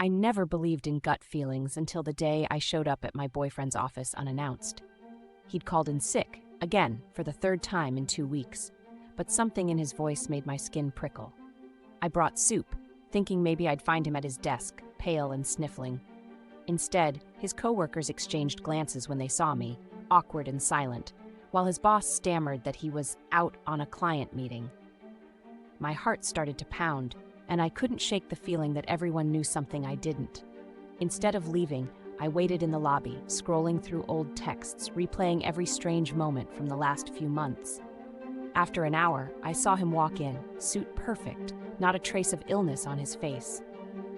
I never believed in gut feelings until the day I showed up at my boyfriend's office unannounced. He'd called in sick, again, for the third time in 2 weeks, but something in his voice made my skin prickle. I brought soup, thinking maybe I'd find him at his desk, pale and sniffling. Instead, his coworkers exchanged glances when they saw me, awkward and silent, while his boss stammered that he was out on a client meeting. My heart started to pound, and I couldn't shake the feeling that everyone knew something I didn't. Instead of leaving, I waited in the lobby, scrolling through old texts, replaying every strange moment from the last few months. After an hour, I saw him walk in, suit perfect, not a trace of illness on his face.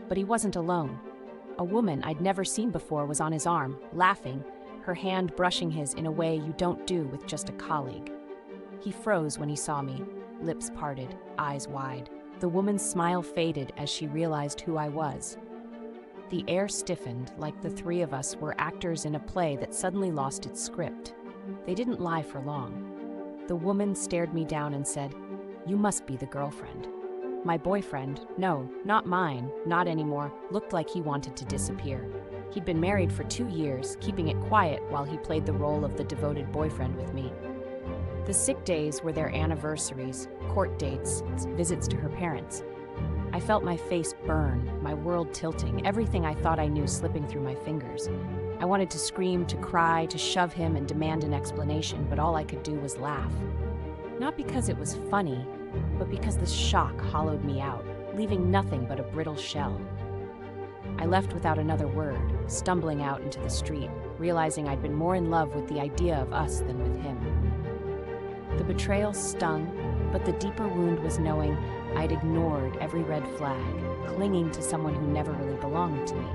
But he wasn't alone. A woman I'd never seen before was on his arm, laughing, her hand brushing his in a way you don't do with just a colleague. He froze when he saw me, lips parted, eyes wide. The woman's smile faded as she realized who I was. The air stiffened, like the three of us were actors in a play that suddenly lost its script. They didn't lie for long. The woman stared me down and said, "You must be the girlfriend." My boyfriend, no, not mine, not anymore, looked like he wanted to disappear. He'd been married for 2 years, keeping it quiet while he played the role of the devoted boyfriend with me. The sick days were their anniversaries, court dates, visits to her parents. I felt my face burn, my world tilting, everything I thought I knew slipping through my fingers. I wanted to scream, to cry, to shove him and demand an explanation, but all I could do was laugh. Not because it was funny, but because the shock hollowed me out, leaving nothing but a brittle shell. I left without another word, stumbling out into the street, realizing I'd been more in love with the idea of us than with him. The betrayal stung, but the deeper wound was knowing I'd ignored every red flag, clinging to someone who never really belonged to me.